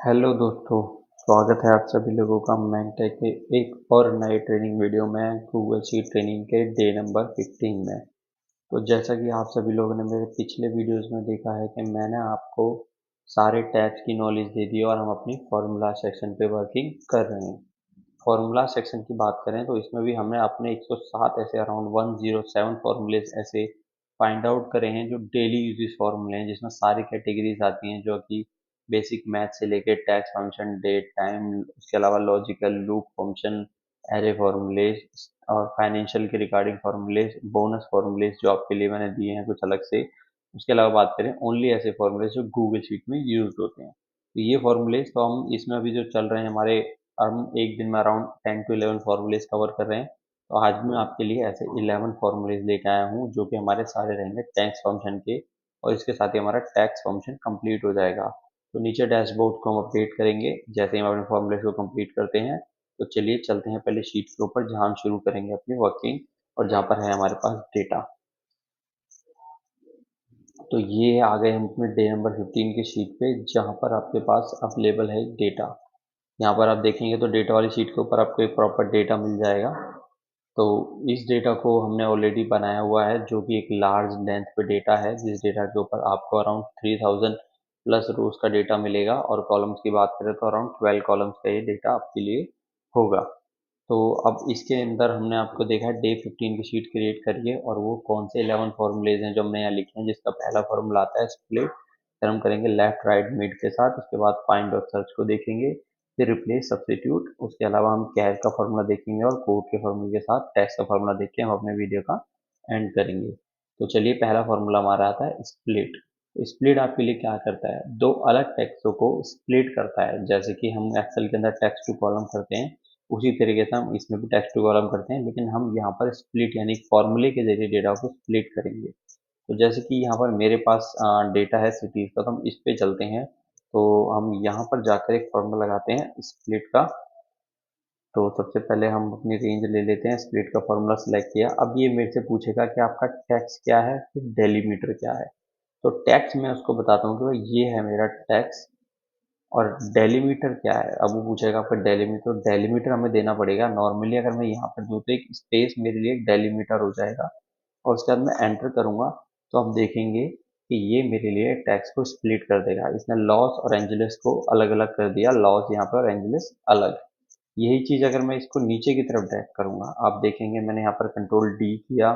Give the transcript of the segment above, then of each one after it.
Hello दोस्तों, स्वागत है आप सभी लोगों का मैंटेक के एक और नए ट्रेनिंग वीडियो में गूगल शीट ट्रेनिंग के डे नंबर 15 में। तो जैसा कि आप सभी लोगों ने मेरे पिछले वीडियोस में देखा है कि मैंने आपको सारे टैब्स की नॉलेज दे दी और हम अपनी फॉर्मूला सेक्शन पे वर्किंग कर रहे हैं। फॉर्मूला सेक्शन की बात करें तो इसमें भी हमने अपने 107 ऐसे अराउंड 107 फॉर्मूलेज ऐसे फाइंड आउट करे हैं जो डेली यूजेस फॉर्मूले हैं, जिसमें सारी कैटेगरीज आती हैं जो कि बेसिक मैथ से लेके टैक्स फंक्शन, डेट, टाइम, उसके अलावा logical, loop function, array formulas और फाइनेंशियल के रिगार्डिंग फॉर्मूलेज, बोनस फॉर्मूलेज जो आपके लिए मैंने दिए हैं कुछ अलग से। उसके अलावा बात करें ओनली ऐसे फॉर्मूलेज जो गूगल शीट में यूज होते हैं, तो ये फॉर्मूलेज तो हम इसमें अभी जो चल रहे हैं हमारे, हम एक दिन में अराउंड 10 to 11 फॉर्मूलेज कवर कर रहे हैं। तो आज मैं आपके लिए ऐसे 11 फॉर्मूलेज लेके आया हूँ जो कि हमारे सारे रहेंगे टैक्स फंक्शन के, और इसके साथ ही हमारा टैक्स फंक्शन कंप्लीट हो जाएगा। तो नीचे डैशबोर्ड को हम अपडेट करेंगे जैसे ही हम अपने फॉर्मूलेज को कंप्लीट करते हैं। तो चलिए चलते हैं पहले शीट के ऊपर जहाँ हम शुरू करेंगे अपनी वर्किंग, और जहाँ पर है हमारे पास डेटा। तो ये आ गए हम अपने डे नंबर 15 की शीट पे जहाँ पर आपके पास अवेलेबल है डेटा। यहाँ पर आप देखेंगे तो डेटा वाली शीट के ऊपर आपको एक प्रॉपर डेटा मिल जाएगा। तो इस डेटा को हमने ऑलरेडी बनाया हुआ है जो कि एक लार्ज लेंथ पे डेटा है, जिस डेटा के ऊपर आपको अराउंड 3000 प्लस रोज का डेटा मिलेगा, और कॉलम्स की बात करें तो अराउंड 12 कॉलम्स का ये डेटा आपके लिए होगा। तो अब इसके अंदर हमने आपको देखा है डे 15 की शीट क्रिएट करिए, और वो कौन से 11 फॉर्मूलेज हैं जो हमने यहाँ लिखे हैं, जिसका पहला फॉर्मूला आता है स्प्लिट। फिर हम करेंगे लेफ्ट राइट मिड के साथ, उसके बाद फाइंड और सर्च को देखेंगे, फिर रिप्लेस सब्स्टिट्यूट, उसके अलावा हम कैर का फॉर्मूला देखेंगे और कोड के फॉर्मूले के साथ टैक्स का फॉर्मूला देख के हम अपने वीडियो का एंड करेंगे। तो चलिए पहला फॉर्मूला हमारा आता है स्प्लिट। स्प्लिट आपके लिए क्या करता है, दो अलग टेक्स्टों को स्प्लिट करता है। जैसे कि हम एक्सेल के अंदर टेक्स्ट टू कॉलम करते हैं, उसी तरीके से हम इसमें भी टेक्स्ट टू कॉलम करते हैं, लेकिन हम यहाँ पर स्प्लिट यानी फॉर्मूले के जरिए डेटा को स्प्लिट करेंगे। तो जैसे कि यहाँ पर मेरे पास डेटा है सिटीज का, तो हम इस पे चलते हैं। तो हम यहाँ पर जाकर एक फॉर्मूला लगाते हैं स्प्लिट का। तो सबसे पहले हम अपनी रेंज ले लेते हैं, स्प्लिट का फॉर्मूला सेलेक्ट किया। अब ये मेरे से पूछेगा कि आपका टैक्स क्या है, फिर डेलीमीटर क्या है। तो टैक्स मैं उसको बताता हूँ कि भाई ये है मेरा टैक्स, और डेलीमीटर क्या है। अब वो पूछेगा आपका डेलीमीटर, तो डेलीमीटर हमें देना पड़ेगा। नॉर्मली अगर मैं यहाँ पर दूँ तो एक स्पेस मेरे लिए एक डेलीमीटर हो जाएगा, और उसके बाद मैं एंटर करूँगा। तो आप देखेंगे कि ये मेरे लिए टैक्स को स्प्लिट कर देगा। इसने लॉस और एंजलिस को अलग अलग कर दिया, लॉस यहाँ पर और एंजलिस अलग। यही चीज़ अगर मैं इसको नीचे की तरफ ड्रैग करूँगा, आप देखेंगे मैंने यहाँ पर कंट्रोल डी किया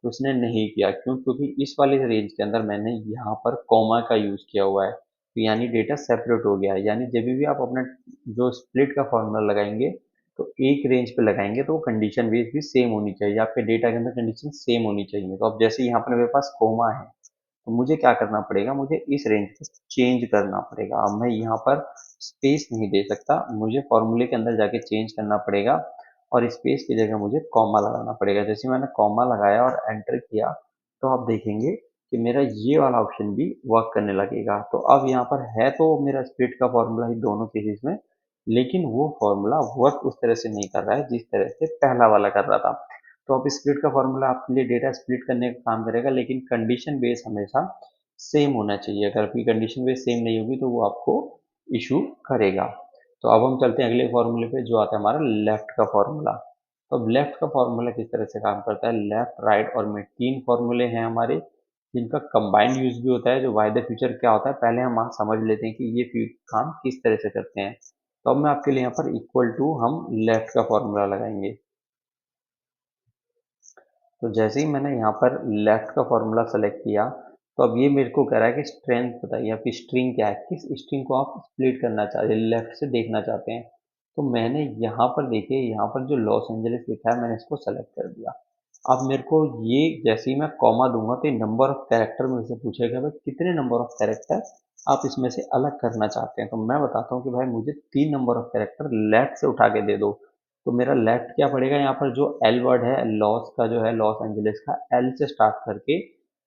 तो उसने नहीं किया। क्यों? क्योंकि इस वाली रेंज के अंदर मैंने यहाँ पर कॉमा का यूज़ किया हुआ है, तो यानी डेटा सेपरेट हो गया है। यानी जब भी आप अपना जो स्प्लिट का फॉर्मूला लगाएंगे तो एक रेंज पे लगाएंगे तो कंडीशन बेस भी सेम होनी चाहिए, आपके डेटा के अंदर कंडीशन सेम होनी चाहिए। तो अब जैसे यहाँ पर मेरे पास कोमा है, तो मुझे क्या करना पड़ेगा, मुझे इस रेंज को चेंज करना पड़ेगा। अब मैं यहाँ पर स्पेस नहीं दे सकता, मुझे फॉर्मूले के अंदर जाके चेंज करना पड़ेगा, और स्पेस की जगह मुझे कॉमा लगाना पड़ेगा। जैसे मैंने कॉमा लगाया और एंटर किया, तो आप देखेंगे कि मेरा ये वाला ऑप्शन भी वर्क करने लगेगा। तो अब यहाँ पर है तो मेरा स्प्लिट का फॉर्मूला ही दोनों केसेस में, लेकिन वो फॉर्मूला वर्क उस तरह से नहीं कर रहा है जिस तरह से पहला वाला कर रहा था। तो अब स्प्लिट का फॉर्मूला आपके लिए डेटा स्प्लिट करने का काम करेगा, लेकिन कंडीशन बेस हमेशा सेम होना चाहिए। अगर आपकी कंडीशन बेस सेम नहीं होगी तो वो आपको इशू करेगा। तो अब हम चलते हैं अगले फॉर्मूले पे जो आता है हमारा लेफ्ट का फॉर्मूला। तो अब लेफ्ट का फॉर्मूला किस तरह से काम करता है, लेफ्ट राइट और मिड तीन फॉर्मूले हैं हमारे, जिनका कंबाइंड यूज भी होता है। जो वाई द फ्यूचर क्या होता है, पहले हम वहाँ समझ लेते हैं कि ये काम किस तरह से करते हैं। तो अब मैं आपके लिए यहाँ पर इक्वल टू हम लेफ्ट का फॉर्मूला लगाएंगे। तो जैसे ही मैंने यहाँ पर लेफ्ट का फॉर्मूला सेलेक्ट किया, तो अब ये मेरे को कह रहा है कि स्ट्रेंथ बताइए, आपकी स्ट्रिंग क्या है, किस स्ट्रिंग को आप स्प्लिट करना चाहते हैं, लेफ्ट से देखना चाहते हैं। तो मैंने यहाँ पर देखिए, यहाँ पर जो लॉस एंजलिस लिखा है मैंने इसको सेलेक्ट कर दिया। अब मेरे को ये जैसे ही मैं कॉमा दूंगा तो ये नंबर ऑफ कैरेक्टर मेरे से पूछेगा भाई कितने नंबर ऑफ कैरेक्टर आप इसमें से अलग करना चाहते हैं। तो मैं बताता हूँ कि भाई मुझे 3 नंबर ऑफ कैरेक्टर लेफ्ट से उठा के दे दो। तो मेरा लेफ्ट क्या पड़ेगा, यहाँ पर जो एल वर्ड है लॉस का, जो है लॉस एंजलिस का, एल से स्टार्ट करके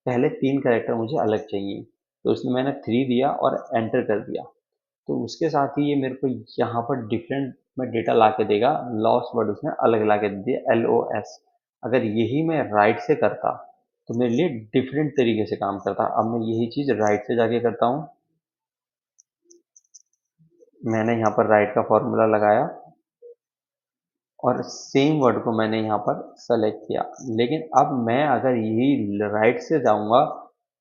पहले 3 कैरेक्टर मुझे अलग चाहिए। तो इसमें मैंने 3 दिया और एंटर कर दिया। तो उसके साथ ही ये मेरे को यहाँ पर डिफरेंट में डेटा ला के देगा। लॉस वर्ड उसने अलग ला के दे दिया, LOS। अगर यही मैं राइट से करता तो मेरे लिए डिफरेंट तरीके से काम करता। अब मैं यही चीज़ राइट से जाके करता हूँ। मैंने यहाँ पर राइट का फॉर्मूला लगाया और सेम वर्ड को मैंने यहाँ पर सेलेक्ट किया। लेकिन अब मैं अगर यही राइट से जाऊँगा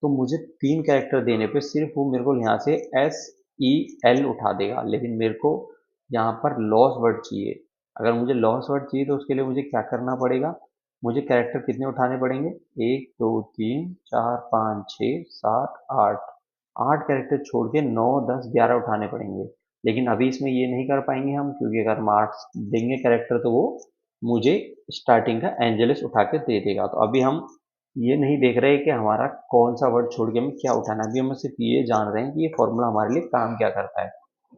तो मुझे 3 कैरेक्टर देने पे सिर्फ वो मेरे को यहाँ से एस ई एल उठा देगा, लेकिन मेरे को यहाँ पर लॉस वर्ड चाहिए। अगर मुझे लॉस वर्ड चाहिए तो उसके लिए मुझे क्या करना पड़ेगा, मुझे कैरेक्टर कितने उठाने पड़ेंगे, 1 2 3 4 5 6 7 8, 8 कैरेक्टर छोड़ के 9 10 11 उठाने पड़ेंगे। लेकिन अभी इसमें ये नहीं कर पाएंगे हम, क्योंकि अगर हम 8 देंगे कैरेक्टर तो वो मुझे स्टार्टिंग का एंजेलिस उठा के दे देगा। तो अभी हम ये नहीं देख रहे कि हमारा कौन सा वर्ड छोड़ के हमें क्या उठाना है, अभी हम सिर्फ ये जान रहे हैं कि ये फॉर्मूला हमारे लिए काम क्या करता है।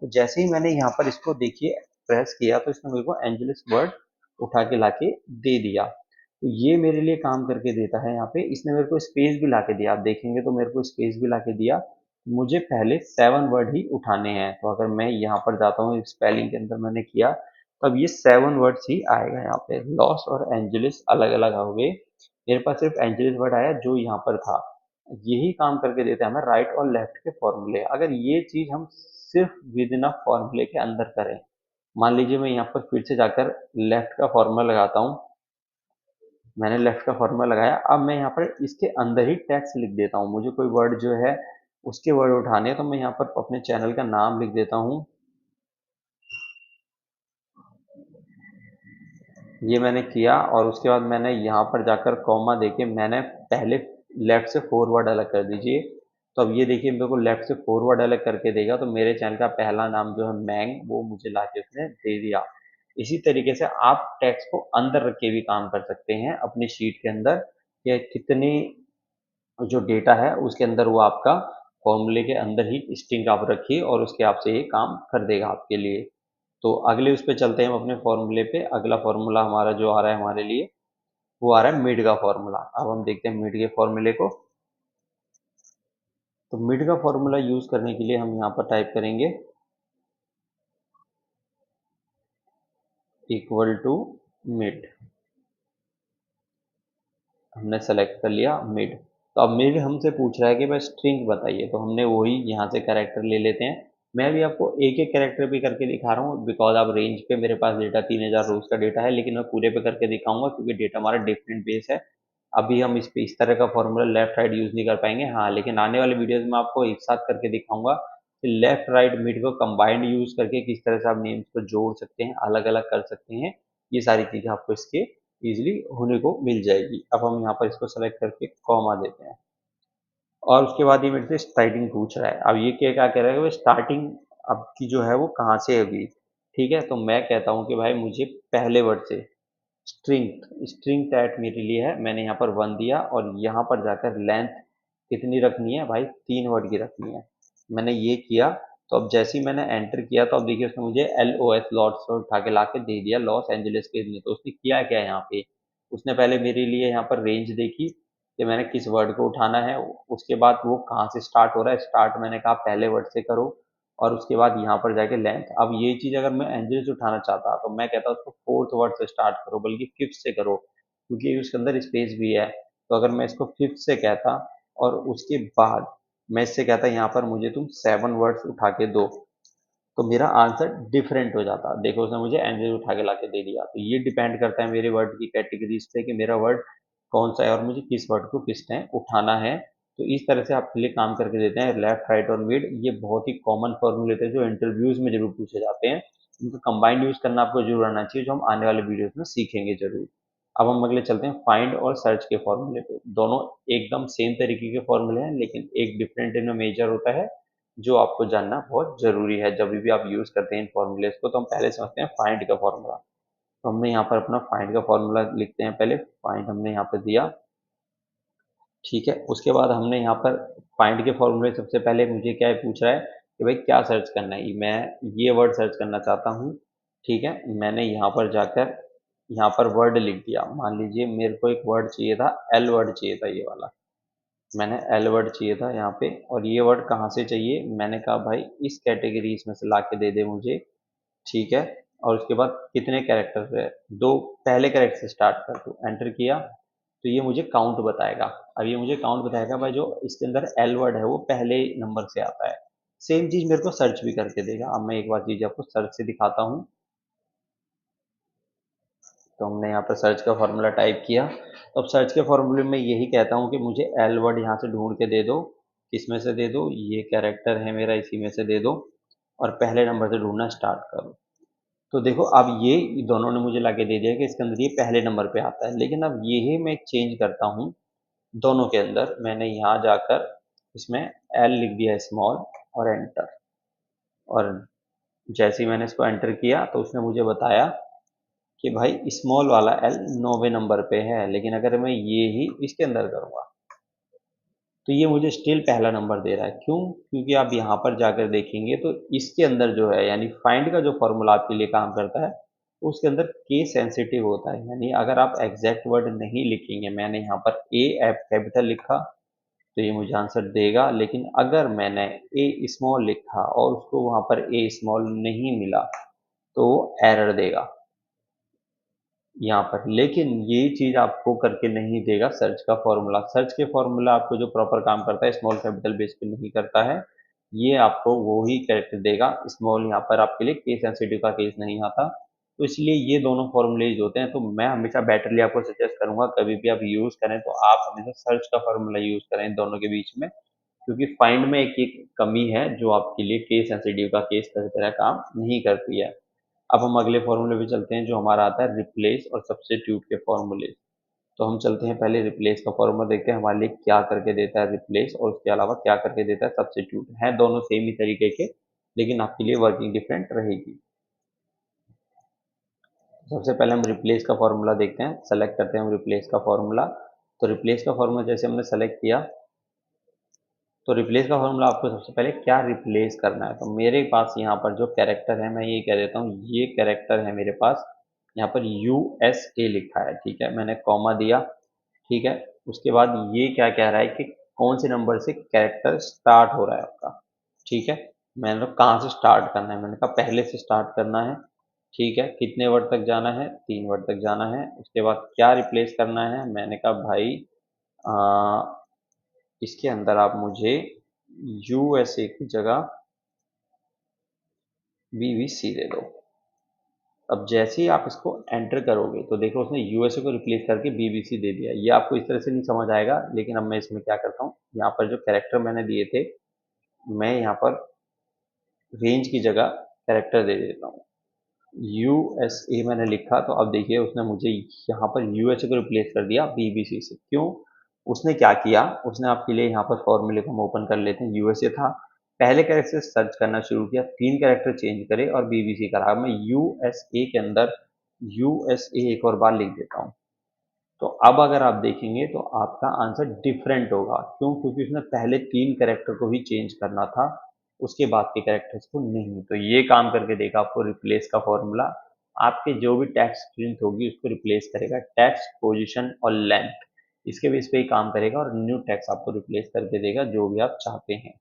तो जैसे ही मैंने यहाँ पर इसको देखिए प्रेस किया तो इसने मेरे को एंजेलिस वर्ड उठा के लाके दे दिया। तो ये मेरे लिए काम करके देता है। यहाँ पे इसने मेरे को स्पेस भी लाके दिया, आप देखेंगे तो मेरे को स्पेस भी लाके दिया। मुझे पहले 7 वर्ड ही उठाने हैं, तो अगर मैं यहाँ पर जाता हूँ स्पेलिंग के अंदर मैंने किया, तब ये 7 वर्ड्स ही आएगा। यहाँ पे लॉस और एंजेलिस अलग अलग हो गए, मेरे पास सिर्फ एंजेलिस वर्ड आया जो यहाँ पर था। यही काम करके देता है हमें राइट और लेफ्ट के फॉर्मूले। अगर ये चीज हम सिर्फ विद इन अ फॉर्मूले के अंदर करें, मान लीजिए मैं यहाँ पर फिर से जाकर लेफ्ट का फॉर्मूला लगाता हूँ, मैंने लेफ्ट का फॉर्मूला लगाया, अब मैं यहाँ पर इसके अंदर ही टेक्स्ट लिख देता हूँ। मुझे कोई वर्ड जो है उसके वर्ड उठाने हैं, तो मैं यहाँ पर अपने चैनल का नाम लिख देता हूँ। ये मैंने किया और उसके बाद मैंने यहाँ पर जाकर कॉमा देके मैंने पहले लेफ्ट से फॉरवर्ड अलग कर दीजिए। तो अब ये देखिए मेरे को लेफ्ट से फॉरवर्ड अलग करके देगा, तो मेरे चैनल का पहला नाम जो है मैंग, वो मुझे लाके उसने दे दिया। इसी तरीके से आप टेक्स्ट को अंदर रख के भी काम कर सकते हैं अपनी शीट के अंदर, कि कितनी जो डेटा है उसके अंदर वो आपका फॉर्मूले के अंदर ही स्ट्रिंग आप रखिए और उसके आप से ये काम कर देगा आपके लिए। तो अगले उस पे चलते हैं हम अपने फॉर्मूले पे। अगला फॉर्मूला हमारा जो आ रहा है हमारे लिए, वो आ रहा है मिड का फॉर्मूला। अब हम देखते हैं मिड के फॉर्मूले को। तो मिड का फॉर्मूला यूज करने के लिए हम यहाँ पर टाइप करेंगे इक्वल टू मिड। हमने सेलेक्ट कर लिया मिड। तो अब मिड हमसे पूछ रहा है कि भाई स्ट्रिंग बताइए, तो हमने वही यहाँ से कैरेक्टर ले लेते हैं। मैं भी आपको एक एक कैरेक्टर पे करके दिखा रहा हूँ, बिकॉज आप रेंज पे मेरे पास डेटा 3000 रोज का डेटा है, लेकिन मैं पूरे पे करके दिखाऊंगा क्योंकि डेटा हमारा डिफरेंट बेस है। अभी हम इस पे इस तरह का फॉर्मूला लेफ्ट राइट यूज नहीं कर पाएंगे, हाँ, लेकिन आने वाले वीडियोस में आपको एक साथ करके दिखाऊंगा कि लेफ्ट राइट मिड को कंबाइंड यूज करके किस तरह से आप नेम्स को जोड़ सकते हैं, अलग अलग कर सकते हैं। ये सारी चीजें आपको इसके इजीली होने को मिल जाएगी। अब हम यहाँ पर इसको सेलेक्ट करके कॉमा देते हैं और उसके बाद ये मेरे से स्टार्टिंग पूछ रहा है। अब ये क्या क्या कह रहा है कि स्टार्टिंग अब की जो है वो कहाँ से होगी। ठीक है, तो मैं कहता हूँ कि भाई मुझे पहले वर्ड से स्ट्रिंग स्ट्रिंग टैग मेरे लिए है, मैंने यहाँ पर 1 दिया और यहाँ पर जाकर लेंथ कितनी रखनी है भाई, 3 वर्ड की रखनी है। मैंने ये किया। तो अब जैसे ही मैंने एंटर किया तो अब देखिए उसने मुझे LOS लॉस उठा के ला के दे दिया, लॉस एंजलिस के लिए। तो उसने किया क्या यहाँ पे, उसने पहले मेरे लिए यहाँ पर रेंज देखी कि मैंने किस वर्ड को उठाना है, उसके बाद वो कहाँ से स्टार्ट हो रहा है, स्टार्ट मैंने कहा पहले वर्ड से करो, और उसके बाद यहाँ पर जाके लेंथ। अब ये चीज अगर मैं एंजल्स उठाना चाहता तो मैं कहता उसको 4th वर्ड से स्टार्ट करो, बल्कि 5th से करो, क्योंकि उसके अंदर स्पेस भी है। तो अगर मैं इसको 5th से कहता और उसके बाद मैं इससे कहता यहाँ पर मुझे तुम 7 वर्ड्स उठा के दो, तो मेरा आंसर डिफरेंट हो जाता। देखो उसने मुझे एंजल उठा के लाके दे दिया। तो ये डिपेंड करता है मेरे वर्ड की कैटेगरीज पे कि मेरा वर्ड कौन सा है और मुझे किस वर्ड को किस टाइम उठाना है। तो इस तरह से आपके लिए काम करके देते हैं लेफ्ट राइट और मिड। ये बहुत ही कॉमन फॉर्मूले थे जो इंटरव्यूज में जरूर पूछे जाते हैं, इनको कंबाइंड यूज करना आपको जरूर आना चाहिए, जो हम आने वाले वीडियोस में सीखेंगे जरूर। अब हम अगले चलते हैं फाइंड और सर्च के फॉर्मूले पे। दोनों एकदम सेम तरीके के फॉर्मूले हैं, लेकिन एक डिफरेंट इनमें मेजर होता है जो आपको जानना बहुत जरूरी है जब भी आप यूज करते हैं इन फॉर्मूलेस को। तो हम पहले समझते हैं फाइंड का फॉर्मूला। तो हमने यहाँ पर अपना फाइंड का फॉर्मूला लिखते हैं, पहले फाइंड हमने यहाँ पर दिया। ठीक है, उसके बाद हमने यहाँ पर फाइंड के फॉर्मूले सबसे पहले मुझे क्या पूछ रहा है कि भाई क्या सर्च करना है, मैं ये वर्ड सर्च करना चाहता हूँ। ठीक है, मैंने यहाँ पर जाकर यहाँ पर वर्ड लिख दिया। मान लीजिए मेरे को एक वर्ड चाहिए था, एल वर्ड चाहिए था ये वाला, मैंने एल वर्ड चाहिए था यहाँ पे। और ये वर्ड कहाँ से चाहिए, मैंने कहा भाई इस कैटेगरी इसमें से ला के दे दे मुझे। ठीक है, और उसके बाद कितने कैरेक्टर है, 2 पहले कैरेक्टर से स्टार्ट कर दो, एंटर किया तो ये मुझे काउंट बताएगा। अब ये मुझे काउंट बताएगा भाई जो इसके अंदर एल वर्ड है वो पहले नंबर से आता है, सेम चीज मेरे को सर्च भी करके देगा। अब मैं एक बार चीज आपको सर्च से दिखाता हूँ। तो हमने यहाँ पर सर्च का फॉर्मूला टाइप किया। तो अब सर्च के फॉर्मूले में यही कहता हूँ कि मुझे एल वर्ड यहाँ से ढूंढ के दे दो। किसमें से दे दो? ये कैरेक्टर है मेरा, इसी में से दे दो और पहले नंबर से ढूंढना स्टार्ट करो। तो देखो अब ये दोनों ने मुझे लाके दे दिया कि इसके अंदर ये पहले नंबर पे आता है, लेकिन अब यही मैं एक चेंज करता हूँ दोनों के अंदर। मैंने यहाँ जाकर इसमें एल लिख दिया स्मॉल और एंटर। और जैसे ही मैंने इसको एंटर किया तो उसने मुझे बताया कि भाई स्मॉल वाला एल 9वें नंबर पे है, लेकिन अगर मैं ये ही इसके अंदर करूँगा तो ये मुझे स्टिल पहला नंबर दे रहा है। क्यों? क्योंकि आप यहाँ पर जाकर देखेंगे तो इसके अंदर जो है, यानी फाइंड का जो फॉर्मूला आपके लिए काम करता है, उसके अंदर केस सेंसिटिव होता है। यानी अगर आप एग्जैक्ट वर्ड नहीं लिखेंगे, मैंने यहाँ पर ए एफ कैपिटल लिखा तो ये मुझे आंसर देगा, लेकिन अगर मैंने ए स्मॉल लिखा और उसको वहाँ पर ए स्मॉल नहीं मिला तो एरर देगा यहाँ पर। लेकिन ये चीज आपको करके नहीं देगा सर्च का फॉर्मूला। सर्च के फॉर्मूला आपको जो प्रॉपर काम करता है स्मॉल कैपिटल बेस पे नहीं करता है। ये आपको वो ही कैरेक्टर देगा। स्मॉल यहाँ पर आपके लिए केस सेंसिटिव का केस नहीं आता, तो इसलिए ये दोनों फॉर्मूले यूज होते हैं। तो मैं हमेशा बेटरली आपको सजेस्ट करूंगा कभी भी आप यूज करें तो आप हमेशा सर्च का फॉर्मूला यूज करें इन दोनों के बीच में, क्योंकि फाइंड में एक कमी है जो आपके लिए केस सेंसिटिव का केस की तरह काम नहीं करती है। अब हम अगले फॉर्मूले पे चलते हैं जो हमारा आता है रिप्लेस और सब्स्टिट्यूट के फॉर्मूले। तो हम चलते हैं पहले रिप्लेस का फॉर्मूला देखते हैं हमारे लिए क्या करके देता है रिप्लेस, और उसके अलावा क्या करके देता है सब्स्टिट्यूट। है दोनों सेम ही तरीके के, लेकिन आपके लिए वर्किंग डिफरेंट रहेगी। सबसे पहले हम रिप्लेस का फॉर्मूला देखते हैं, सेलेक्ट करते हैं हम रिप्लेस का फॉर्मूला। तो रिप्लेस का फॉर्मूला जैसे हमने सेलेक्ट किया, तो रिप्लेस का फॉर्मूला आपको सबसे पहले क्या रिप्लेस करना है। तो मेरे पास यहाँ पर जो कैरेक्टर है, मैं ये कह देता हूँ ये कैरेक्टर है मेरे पास, यहाँ पर USA लिखा है, ठीक है, मैंने कॉमा दिया, ठीक है। उसके बाद ये क्या कह रहा है कि कौन से नंबर से कैरेक्टर स्टार्ट हो रहा है आपका, ठीक है। मैंने कहा कहाँ से स्टार्ट करना है, मैंने कहा पहले से स्टार्ट करना है, ठीक है। कितने वर्ड तक जाना है? 3 वर्ड तक जाना है। उसके बाद क्या रिप्लेस करना है, मैंने कहा भाई इसके अंदर आप मुझे USA की जगह BBC दे दो। अब जैसे ही आप इसको एंटर करोगे तो देखो उसने USA को रिप्लेस करके BBC दे दिया। ये आपको इस तरह से नहीं समझ आएगा, लेकिन अब मैं इसमें क्या करता हूँ, यहाँ पर जो कैरेक्टर मैंने दिए थे मैं यहाँ पर रेंज की जगह कैरेक्टर दे देता हूँ। USA मैंने लिखा तो अब देखिए उसने मुझे यहाँ पर USA को रिप्लेस कर दिया BBC से। क्यों? उसने क्या किया, उसने आपके लिए यहाँ पर फॉर्मूले को हम ओपन कर लेते हैं। USA था, पहले कैरेक्टर से सर्च करना शुरू किया, 3 कैरेक्टर चेंज करे और BBC करा। मैं USA के अंदर USA एक और बार लिख देता हूँ। तो अब अगर आप देखेंगे तो आपका आंसर डिफरेंट होगा। क्यों? क्योंकि उसने पहले 3 कैरेक्टर को ही चेंज करना था, उसके बाद के कैरेक्टर्स को नहीं। तो ये काम करके देखा आपको रिप्लेस का फॉर्मूला। आपके जो भी टेक्स्ट स्ट्रिंग होगी उसको रिप्लेस करेगा, टेक्स्ट, पोजीशन और लेंथ, इसके बेस पे ही काम करेगा और न्यू टेक्स्ट आपको रिप्लेस करके देगा जो भी आप चाहते हैं,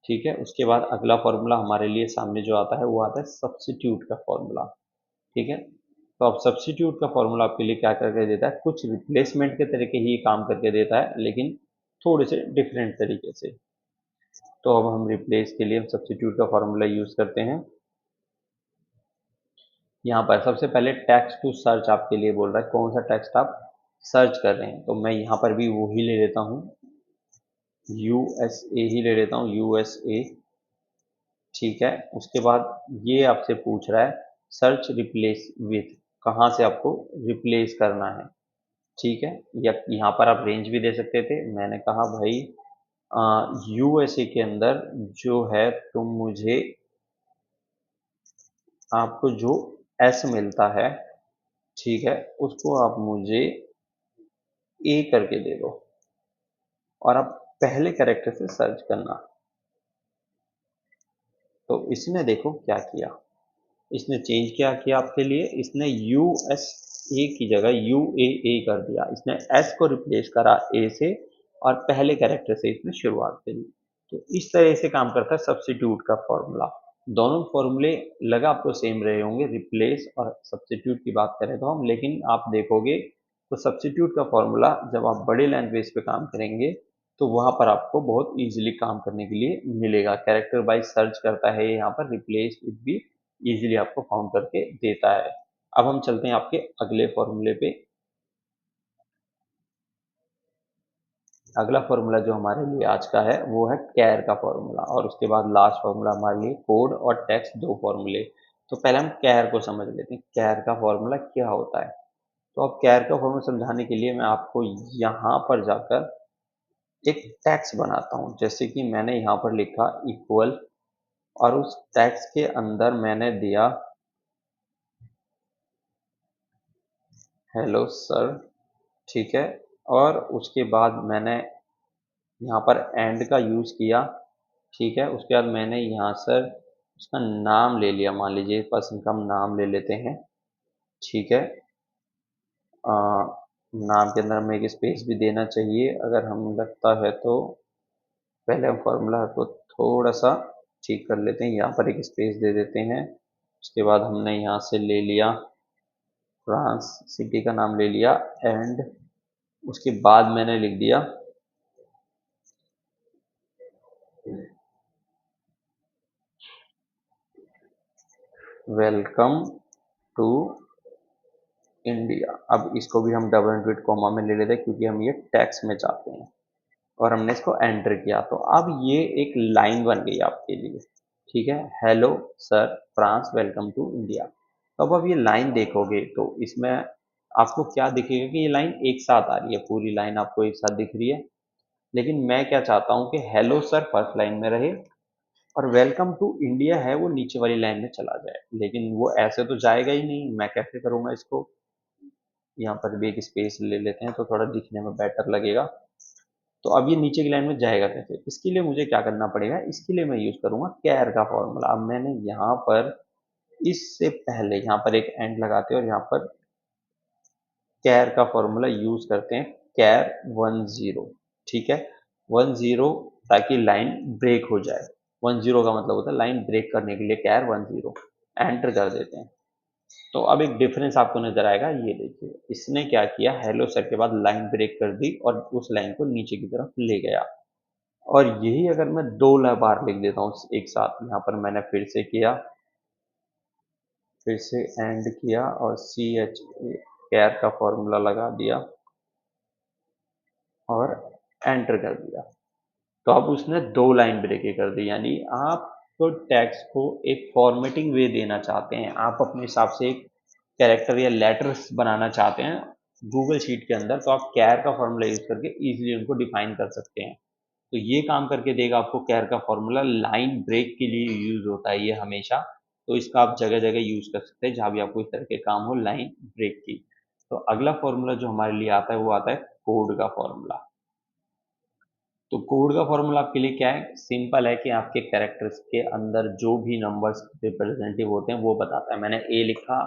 ठीक है। उसके बाद अगला फॉर्मूला हमारे लिए सामने जो आता है वो आता है सब्स्टिट्यूट का फॉर्मूला, ठीक है। तो अब सब्स्टिट्यूट का फॉर्मूला आपके लिए क्या करके देता है, कुछ रिप्लेसमेंट के तरीके ही काम करके देता है, लेकिन थोड़े से डिफरेंट तरीके से। तो अब हम रिप्लेस के लिए हम सब्स्टिट्यूट का फॉर्मूला यूज करते हैं। यहाँ पर सबसे पहले टेक्स्ट टू सर्च आपके लिए बोल रहा है, कौन सा टेक्स्ट आप सर्च कर रहे हैं। तो मैं यहाँ पर भी वो ही ले लेता हूँ, USA ही ले लेता हूँ, USA, ठीक है। उसके बाद ये आपसे पूछ रहा है सर्च रिप्लेस विथ, कहाँ से आपको रिप्लेस करना है, ठीक है। या यहाँ पर आप रेंज भी दे सकते थे। मैंने कहा भाई USA के अंदर जो है तुम मुझे, आपको जो S मिलता है, ठीक है, उसको आप मुझे A करके दे दो और आप पहले कैरेक्टर से सर्च करना। तो इसने देखो क्या किया, इसने चेंज क्या किया आपके लिए, इसने USA की जगह UAA कर दिया। इसने S को रिप्लेस करा A से और पहले कैरेक्टर से इसने शुरुआत करी। तो इस तरह से काम करता है सब्स्टिट्यूट का फॉर्मूला। दोनों फॉर्मूले लगा आपको सेम रहे होंगे, रिप्लेस और सब्स्टिट्यूट की बात करें तो हम, लेकिन आप देखोगे तो सब्स्टिट्यूट का फॉर्मूला जब आप बड़े लैंग्वेज पे काम करेंगे तो वहाँ पर आपको बहुत ईजिली काम करने के लिए मिलेगा। कैरेक्टर वाइज सर्च करता है यहाँ पर, रिप्लेस विद भी ईजिली आपको फाउंड करके देता है। अब हम चलते हैं आपके अगले फॉर्मूले पे। अगला फॉर्मूला जो हमारे लिए आज का है वो है कैर का फॉर्मूला, और उसके बाद लास्ट फॉर्मूला हमारे लिए कोड और टेक्स्ट, दो फॉर्मूले। तो पहले हम कैर को समझ लेते हैं, कैर का फॉर्मूला क्या होता है। तो अब कैर का फॉर्मूला समझाने के लिए मैं आपको यहाँ पर जाकर एक टैक्स बनाता हूँ। जैसे कि मैंने यहाँ पर लिखा इक्वल, और उस टैक्स के अंदर मैंने दिया हेलो सर, ठीक है। और उसके बाद मैंने यहाँ पर एंड का यूज़ किया, ठीक है। उसके बाद मैंने यहाँ सर उसका नाम ले लिया, मान लीजिए पर्सन का हम नाम ले लेते हैं, ठीक है। अ, नाम के अंदर हमें एक स्पेस भी देना चाहिए अगर हम लगता है तो। पहले हम फॉर्मूला को थोड़ा सा ठीक कर लेते हैं, यहाँ पर एक स्पेस दे देते हैं। उसके बाद हमने यहाँ से ले लिया फ्रांस, सिटी का नाम ले लिया, एंड उसके बाद मैंने लिख दिया वेलकम टू इंडिया। अब इसको भी हम डबल इंटरेट कॉमा में ले लेते हैं क्योंकि हम ये टैक्स में चाहते हैं, और हमने इसको एंटर किया। तो अब ये एक लाइन बन गई आपके लिए, ठीक है। Hello sir France, welcome to India. तो अब ये लाइन देखोगे तो इसमें आपको क्या दिखेगा कि ये लाइन एक साथ आ रही है, पूरी लाइन आपको एक साथ दिख रही है। लेकिन मैं क्या चाहता हूँ कि हेलो सर फर्स्ट लाइन में रहे, और वेलकम टू इंडिया है वो नीचे वाली लाइन में चला जाए। लेकिन वो ऐसे तो जाएगा ही नहीं, मैं कैसे करूँगा इसको। यहाँ पर भी एक स्पेस ले लेते हैं तो थोड़ा दिखने में बेटर लगेगा। तो अब ये नीचे की लाइन में जाएगा कैसे, इसके लिए मुझे क्या करना पड़ेगा, इसके लिए मैं यूज करूंगा कैर का फॉर्मूला। अब मैंने यहाँ पर इससे पहले यहाँ पर एक एंड लगाते हैं और यहाँ पर कैर का फॉर्मूला यूज करते हैं, कैर 10, ठीक है। 10, ताकि लाइन ब्रेक हो जाए। 10 का मतलब होता है लाइन ब्रेक करने के लिए कैर 10, एंटर कर देते हैं। तो अब एक डिफरेंस आपको नजर आएगा, ये देखिए इसने क्या किया, हेलो सर के बाद लाइन ब्रेक कर दी और उस लाइन को नीचे की तरफ ले गया। और यही अगर मैं दो बार लिख देता हूँ एक साथ, यहाँ पर मैंने फिर से किया, फिर से एंड किया और सी एच कैर का फॉर्मूला लगा दिया और एंटर कर दिया। तो अब उसने दो लाइन ब्रेकें कर दी। यानी आप तो टेक्स्ट को एक फॉर्मेटिंग वे देना चाहते हैं, आप अपने हिसाब से एक कैरेक्टर या लेटर्स बनाना चाहते हैं गूगल शीट के अंदर, तो आप कैर का फॉर्मूला यूज करके इजीली उनको डिफाइन कर सकते हैं। तो ये काम करके देगा आपको कैर का फॉर्मूला। लाइन ब्रेक के लिए यूज होता है ये हमेशा, तो इसका आप जगह जगह यूज कर सकते हैं जहां भी आपको इस तरह के काम हो लाइन ब्रेक की। तो अगला फॉर्मूला जो हमारे लिए आता है वो आता है कोड का फॉर्मूला। तो कोड का फॉर्मूला आपके लिए क्या है, सिंपल है कि आपके कैरेक्टर्स के अंदर जो भी नंबर्स रिप्रेजेंटेटिव होते हैं वो बताता है। मैंने ए लिखा,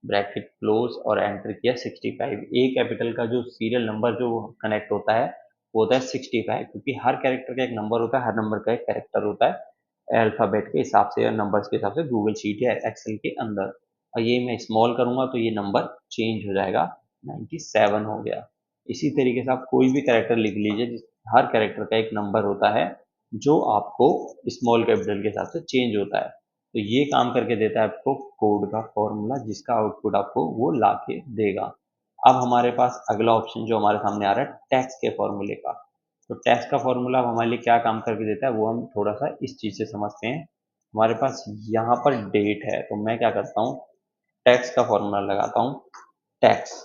ब्रैकेट क्लोज और एंटर किया 65। ए कैपिटल का जो सीरियल नंबर जो कनेक्ट होता है वो होता है 65, क्योंकि हर कैरेक्टर का एक नंबर होता है, हर नंबर का एक कैरेक्टर होता है अल्फाबेट के हिसाब से या नंबर्स के हिसाब से गूगल शीट या एक्सेल के अंदर। और ये मैं स्मॉल करूंगा तो ये नंबर चेंज हो जाएगा, 97 हो गया। इसी तरीके से आप कोई भी कैरेक्टर लिख लीजिए, हर कैरेक्टर का एक नंबर होता है जो आपको स्मॉल कैपिटल के हिसाब से चेंज होता है। तो ये काम करके देता है आपको कोड का फॉर्मूला, जिसका आउटपुट आपको वो ला के देगा। अब हमारे पास अगला ऑप्शन जो हमारे सामने आ रहा है टैक्स के फॉर्मूले का। तो टैक्स का फॉर्मूला हमारे लिए क्या काम करके देता है वो हम थोड़ा सा इस चीज से समझते हैं। हमारे पास यहाँ पर डेट है, तो मैं क्या करता हूँ, टैक्स का फॉर्मूला लगाता हूँ, टैक्स।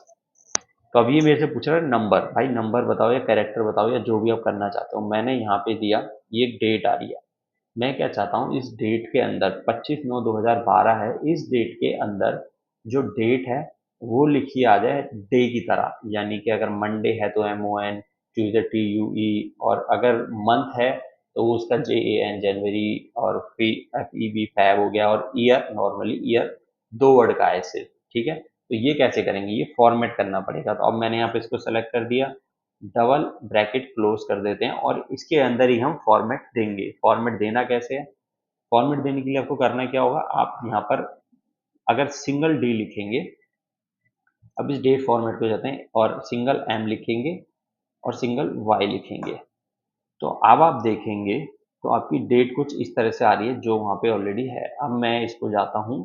तो अब ये मेरे से पूछ रहा है नंबर, भाई नंबर बताओ या कैरेक्टर बताओ या जो भी आप करना चाहते हो। मैंने यहाँ पे दिया, ये डेट आ रही है। मैं क्या चाहता हूँ, इस डेट के अंदर 25/9/2012 है, इस डेट के अंदर जो डेट है वो लिखी आ जाए डे की तरह। यानी कि अगर मंडे है तो MON, ट्यूजडे TUE, और अगर मंथ है तो उसका JAN जनवरी, और FEB फैब हो गया, और ईयर नॉर्मली ईयर 2 वर्ड का है सिर्फ, ठीक है। तो ये कैसे करेंगे, ये फॉर्मेट करना पड़ेगा। तो अब मैंने यहाँ पे इसको सेलेक्ट कर दिया, डबल ब्रैकेट क्लोज कर देते हैं और इसके अंदर ही हम फॉर्मेट देंगे। फॉर्मेट देना कैसे है, फॉर्मेट देने के लिए आपको करना क्या होगा, आप यहाँ पर अगर सिंगल डी लिखेंगे, अब इस डेट फॉर्मेट पे जाते हैं और सिंगल एम लिखेंगे और सिंगल वाई लिखेंगे, तो अब आप देखेंगे तो आपकी डेट कुछ इस तरह से आ रही है जो वहाँ पे ऑलरेडी है। अब मैं इसको जाता हूँ,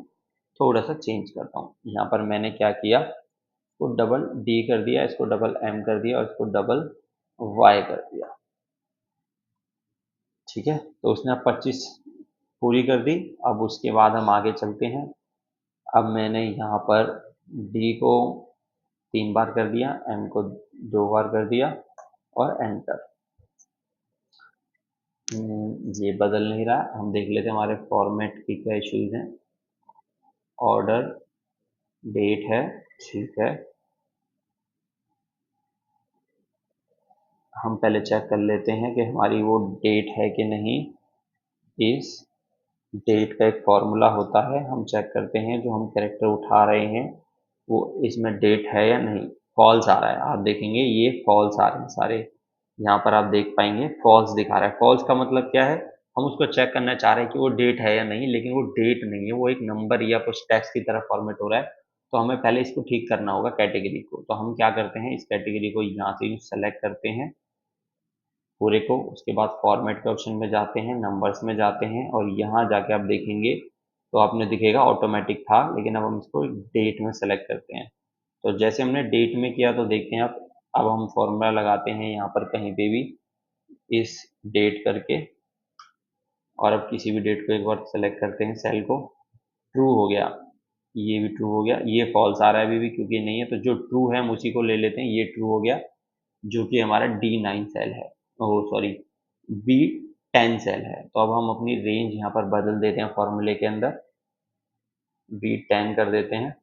थोड़ा सा चेंज करता हूँ। यहाँ पर मैंने क्या किया, इसको डबल डी कर दिया, इसको डबल एम कर दिया और इसको डबल वाई कर दिया। ठीक है, तो उसने अब 25 पूरी कर दी। अब उसके बाद हम आगे चलते हैं। अब मैंने यहाँ पर डी को 3 बार कर दिया, एम को 2 बार कर दिया और एंटर। ये बदल नहीं रहा। हम देख लेते हैं हमारे फॉर्मेट की क्या इश्यूज हैं। ऑर्डर डेट है, ठीक है। हम पहले चेक कर लेते हैं कि हमारी वो डेट है कि नहीं। इस डेट का एक फॉर्मूला होता है, हम चेक करते हैं जो हम कैरेक्टर उठा रहे हैं वो इसमें डेट है या नहीं। फॉल्स आ रहा है, आप देखेंगे ये फॉल्स आ रहे हैं सारे। यहाँ पर आप देख पाएंगे फॉल्स दिखा रहा है। फॉल्स का मतलब क्या है, हम उसको चेक करना चाह रहे हैं कि वो डेट है या नहीं, लेकिन वो डेट नहीं है, वो एक नंबर या कुछ टेक्स्ट की तरह फॉर्मेट हो रहा है। तो हमें पहले इसको ठीक करना होगा कैटेगरी को। तो हम क्या करते हैं, इस कैटेगरी को यहाँ से सेलेक्ट करते हैं पूरे को। उसके बाद फॉर्मेट के ऑप्शन में जाते हैं, नंबर्स में जाते हैं और यहाँ जाके आप देखेंगे तो आपने दिखेगा ऑटोमेटिक था, लेकिन अब हम इसको डेट में सेलेक्ट करते हैं। तो जैसे हमने डेट में किया तो देखते हैं आप, अब हम फॉर्मूला लगाते हैं यहाँ पर कहीं पे भी इस डेट करके, और अब किसी भी डेट को एक बार सेलेक्ट करते हैं सेल को। ट्रू हो गया, ये भी ट्रू हो गया। ये फॉल्स आ रहा है अभी भी क्योंकि नहीं है, तो जो ट्रू है हम उसी को ले लेते हैं। ये ट्रू हो गया जो कि हमारा D9 सेल है, ओह सॉरी B10 सेल है। तो अब हम अपनी रेंज यहाँ पर बदल देते हैं फॉर्मूले के अंदर, B10 कर देते हैं।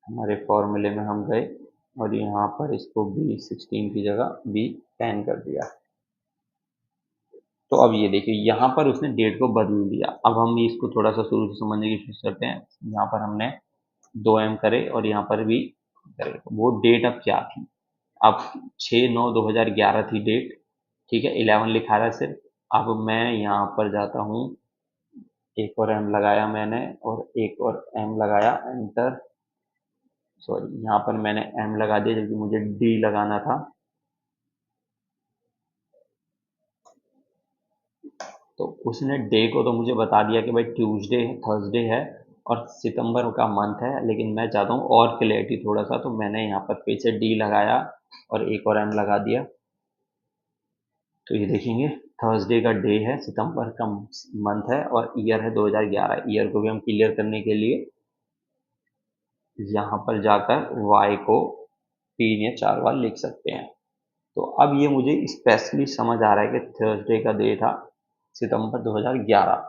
हमारे फॉर्मूले में हम गए और यहाँ पर इसको B16 की जगह B10 कर दिया। तो अब ये देखिए यहाँ पर उसने डेट को बदल दिया। अब हम इसको थोड़ा सा शुरू से समझने की कोशिश करते हैं। यहाँ पर हमने 2M करे और यहाँ पर भी करे। वो डेट अब क्या थी, अब 6/9/2011 थी डेट, ठीक है। 11 लिखा रहा है सिर्फ। अब मैं यहाँ पर जाता हूँ, एक और एम लगाया मैंने और एक और एम लगाया, एंटर। सॉरी, यहाँ पर मैंने एम लगा दिया जबकि मुझे डी लगाना था। तो उसने डे को तो मुझे बता दिया कि भाई ट्यूसडे है, थर्सडे है और सितंबर का मंथ है, लेकिन मैं चाहता हूँ और क्लैरिटी थोड़ा सा, तो मैंने यहाँ पर फिर से डी लगाया और एक और एम लगा दिया। तो ये देखेंगे थर्सडे का डे है, सितंबर का मंथ है और ईयर है 2011। ईयर को भी हम क्लियर करने के लिए यहाँ पर जाकर वाई को 3 या 4 बार लिख सकते हैं। तो अब ये मुझे स्पेशली समझ आ रहा है कि थर्सडे का डे था सितंबर 2011।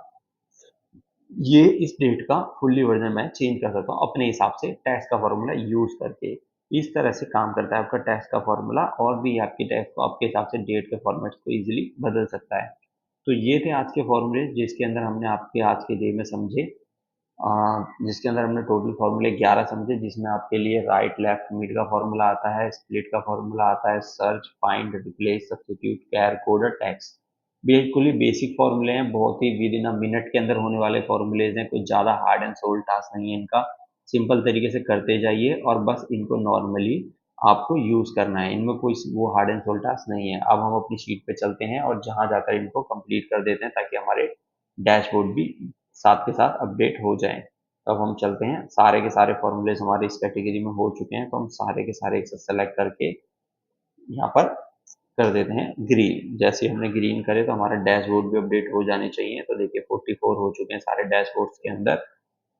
ये इस डेट का फुल्ली वर्जन मैं चेंज कर सकता हूँ अपने हिसाब से टैक्स का फॉर्मूला यूज करके। इस तरह से काम करता है आपका टैक्स का फॉर्मूला, और भी आपके टैक्स को आपके हिसाब से डेट के फॉर्मेट्स को इजीली बदल सकता है। तो ये थे आज के फॉर्मूले जिसके अंदर हमने आपके आज के डे में समझे, जिसके अंदर हमने टोटल फार्मूले 11 समझे, जिसमें आपके लिए राइट लेफ्ट मिड का फॉर्मूला आता है, स्प्लिट का फॉर्मूला आता है, सर्च फाइंड रिप्लेस सब्स्टिट्यूट कैर कोड टैक्स। बिल्कुल ही बेसिक फॉर्मूले हैं, बहुत ही विद इन अ मिनट के अंदर होने वाले फॉर्मूलेज हैं। कुछ ज़्यादा हार्ड एंड सोल्ड टास्क नहीं है इनका। सिंपल तरीके से करते जाइए और बस इनको नॉर्मली आपको यूज़ करना है। इनमें कोई वो हार्ड एंड सोल्ड टास्क नहीं है। अब हम अपनी शीट पे चलते हैं और जहाँ जाकर इनको कंप्लीट कर देते हैं ताकि हमारे डैशबोर्ड भी साथ के साथ अपडेट हो जाए। अब हम चलते हैं, सारे के सारे फॉर्मूलेज हमारे इस कैटेगरी में हो चुके हैं, तो हम सारे के सारे एक साथ सेलेक्ट करके यहाँ पर कर देते हैं ग्रीन। जैसे हमने ग्रीन करे तो हमारा डैशबोर्ड भी अपडेट हो जाने चाहिए। तो देखिए 44 हो चुके हैं सारे डैशबोर्ड्स के अंदर।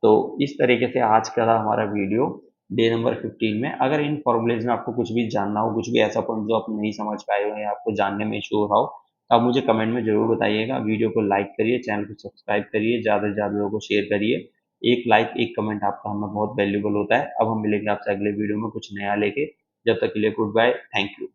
तो इस तरीके से आज का था हमारा वीडियो डे नंबर 15 में। अगर इन फॉर्मूलेज में आपको कुछ भी जानना हो, कुछ भी ऐसा पॉइंट जो आप नहीं समझ पाए हो या आपको जानने में इशू हो रहा हो, तो आप मुझे कमेंट में जरूर बताइएगा। वीडियो को लाइक करिए, चैनल को सब्सक्राइब करिए, ज़्यादा से ज़्यादा लोगों को शेयर करिए। एक लाइक एक कमेंट आपका हमें बहुत वैल्यूबल होता है। अब हम मिलेंगे आपसे अगले वीडियो में कुछ नया लेके। जब तक के लिए गुड बाय, थैंक यू।